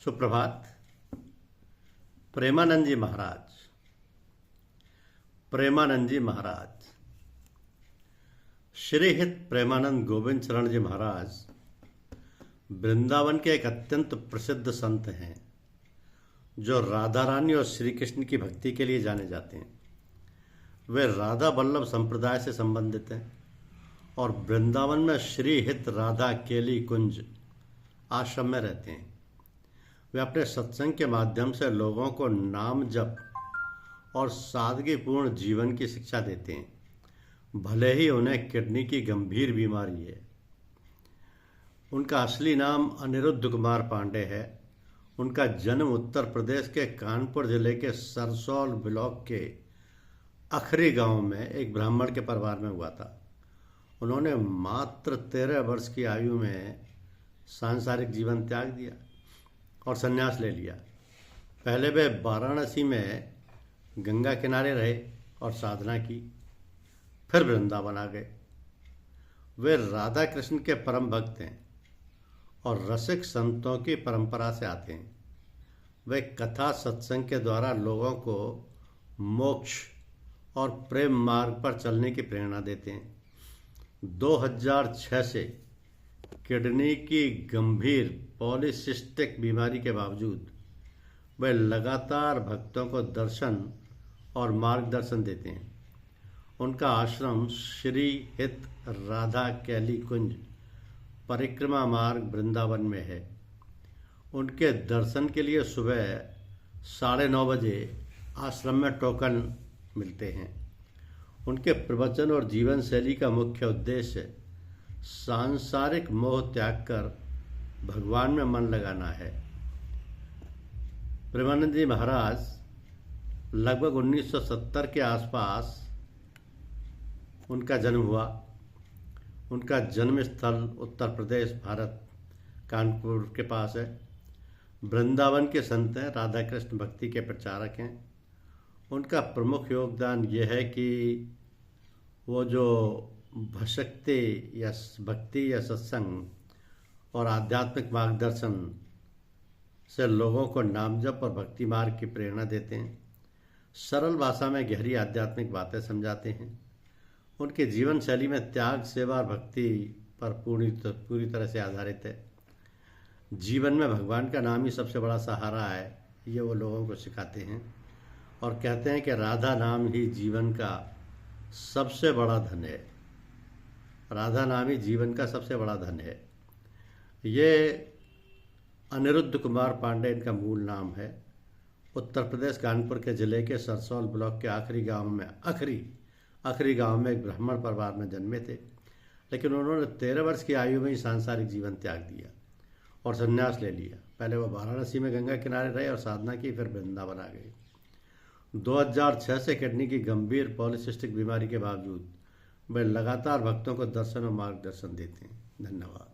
सुप्रभात। प्रेमानंद जी महाराज, प्रेमानंद जी महाराज, श्री हित प्रेमानंद गोविंद चरण जी महाराज वृंदावन के एक अत्यंत प्रसिद्ध संत हैं जो राधा रानी और श्री कृष्ण की भक्ति के लिए जाने जाते हैं। वे राधा वल्लभ संप्रदाय से संबंधित हैं और वृंदावन में श्री हित राधा केली कुंज आश्रम में रहते हैं। वे अपने सत्संग के माध्यम से लोगों को नाम जप और सादगीपूर्ण जीवन की शिक्षा देते हैं, भले ही उन्हें किडनी की गंभीर बीमारी है। उनका असली नाम अनिरुद्ध कुमार पांडे है। उनका जन्म उत्तर प्रदेश के कानपुर जिले के सरसौल ब्लॉक के अखरी गांव में एक ब्राह्मण के परिवार में हुआ था। उन्होंने मात्र 13 वर्ष की आयु में सांसारिक जीवन त्याग दिया और संन्यास ले लिया। पहले वे वाराणसी में गंगा किनारे रहे और साधना की, फिर वृंदावन आ गए। वे राधा कृष्ण के परम भक्त हैं और रसिक संतों की परंपरा से आते हैं। वे कथा सत्संग के द्वारा लोगों को मोक्ष और प्रेम मार्ग पर चलने की प्रेरणा देते हैं। 2006 से किडनी की गंभीर पॉलीसिस्टिक बीमारी के बावजूद वे लगातार भक्तों को दर्शन और मार्गदर्शन देते हैं। उनका आश्रम श्री हित राधा केली कुंज परिक्रमा मार्ग वृंदावन में है। उनके दर्शन के लिए सुबह 9:30 बजे आश्रम में टोकन मिलते हैं। उनके प्रवचन और जीवन शैली का मुख्य उद्देश्य सांसारिक मोह त्याग कर भगवान में मन लगाना है। प्रेमानंद जी महाराज लगभग 1970 के आसपास उनका जन्म हुआ। उनका जन्म स्थल उत्तर प्रदेश भारत कानपुर के पास है। वृंदावन के संत हैं, राधा कृष्ण भक्ति के प्रचारक हैं। उनका प्रमुख योगदान यह है कि वो जो भक्ति या सत्संग और आध्यात्मिक मार्गदर्शन से लोगों को नाम जप और भक्ति मार्ग की प्रेरणा देते हैं। सरल भाषा में गहरी आध्यात्मिक बातें समझाते हैं। उनके जीवन शैली में त्याग, सेवा और भक्ति पर पूरी तरह से आधारित है। जीवन में भगवान का नाम ही सबसे बड़ा सहारा है, ये वो लोगों को सिखाते हैं और कहते हैं कि राधा नाम ही जीवन का सबसे बड़ा धन है। राधा नाम ही जीवन का सबसे बड़ा धन है। ये अनिरुद्ध कुमार पांडे इनका मूल नाम है। उत्तर प्रदेश कानपुर के जिले के सरसौल ब्लॉक के आखरी गांव में एक ब्राह्मण परिवार में जन्मे थे, लेकिन उन्होंने 13 वर्ष की आयु में ही सांसारिक जीवन त्याग दिया और संन्यास ले लिया। पहले वो वाराणसी में गंगा किनारे रहे और साधना की, फिर वृंदावन आ गए। 2006 से किडनी की गंभीर पॉलीसिस्टिक बीमारी के बावजूद वे लगातार भक्तों को दर्शन और मार्गदर्शन देते हैं। धन्यवाद।